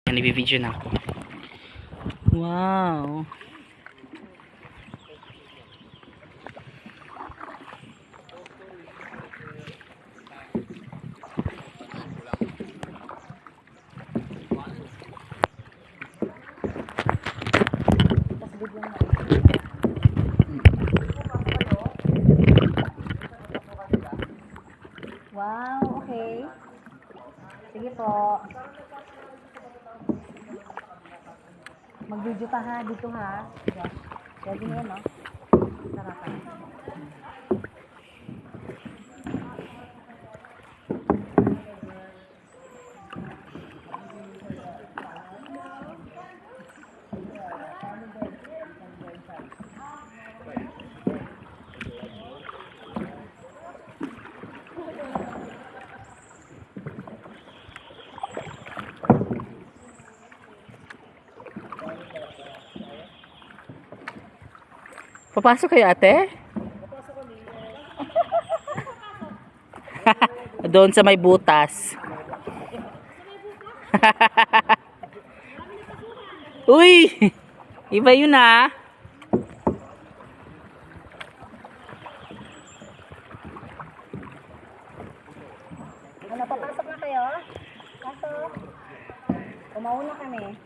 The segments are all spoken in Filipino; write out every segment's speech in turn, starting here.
Nag-video na ako. Wow. Wow, okay. Sige po. Mag-video pa ha, dito ha. Pwede na yan, no? Sarap ka. Papasok kayo, ate? Doon sa may butas. Uy! Iba yun ah. Ano, papasok na kayo? Kaso, umauna kami.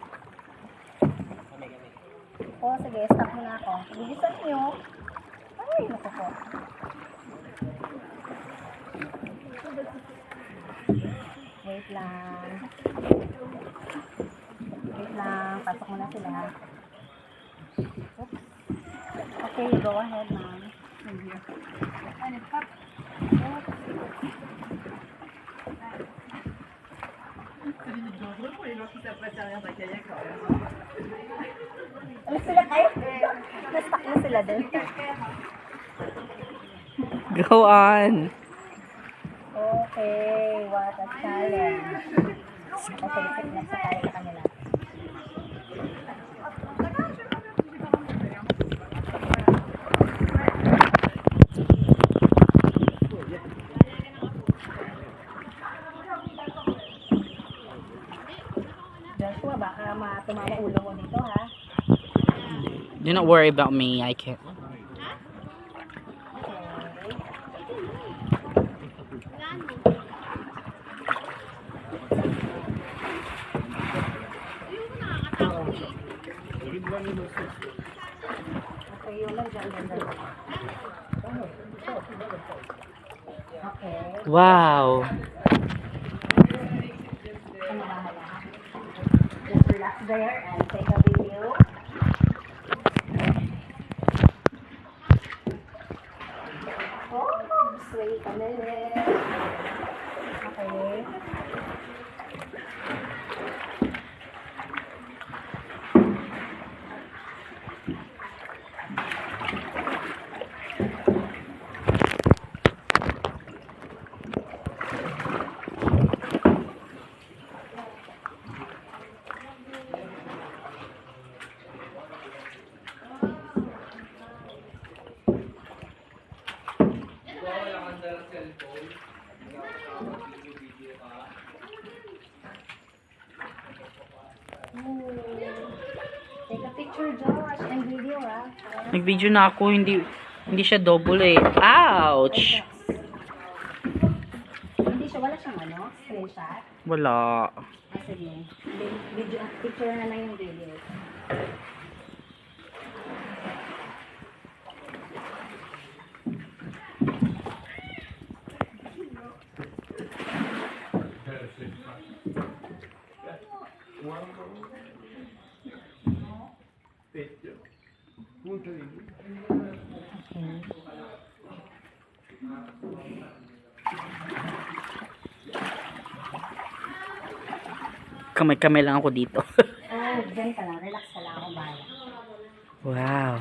O, sige, stop muna ako. Bigisan nyo. Ay, naku po. Wait lang. Wait lang. Pasok muna sila. Oops. Okay, you go ahead, ma'am. Ano, pop. Ano sila kayo? Na-stuck na sila din. Go on. Okay, what a challenge. Okay, next na tayo sa kanila. Joshua, baka tumama ulo mo dito, ha? Do not worry about me. I can't. Okay, yun lang dyan. Okay. Wow. Ano bahala? Just relax there and take a video. Oh, wait a minute. Okay. Take a picture, Josh, and video, ha? Nag-video na ako. Hindi siya double eh. Ouch! Hindi siya, wala siyang ano, screenshot. Wala. Sige. Video, picture na lang yung video. Kamay-kamay lang ako dito. Oh, dyan ka lang. Relax ka lang. Ako bahala. Wow.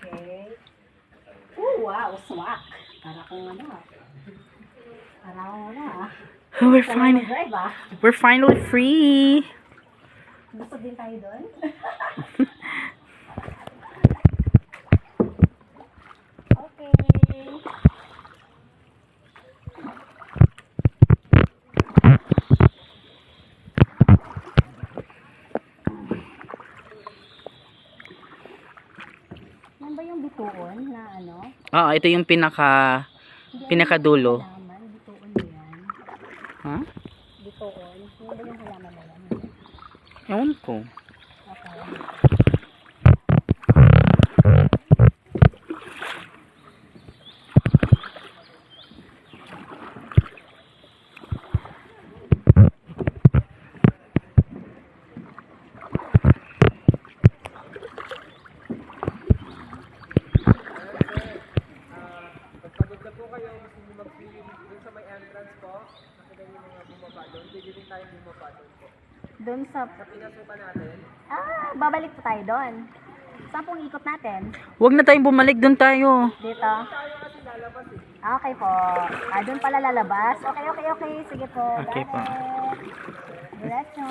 Okay. Oh, wow. Swak. Para kung ano. Para kung ano, ah. Drive, ah. We're finally free. Gusto din tayo doon? Okay. bituon na ano? Ah, ito yung pinakadulo. Halaman, bituon yan. Ha? Bituon. Yung ba yung halaman na yan? Ewan ko. Okay. Pagpagod na po kayo, gusto nyo mag-film dun sa may entrance po. Nakita nyo yung mga bumaba doon. Pwede rin tayo bumaba doon po. Doon sa... Sa pinasukan natin, babalik po tayo doon. Saan pong ikot natin? Huwag na tayong bumalik, doon tayo. Dito? Okay po. Doon pala lalabas. Okay. Sige po. Okay po. Got it. Diretso.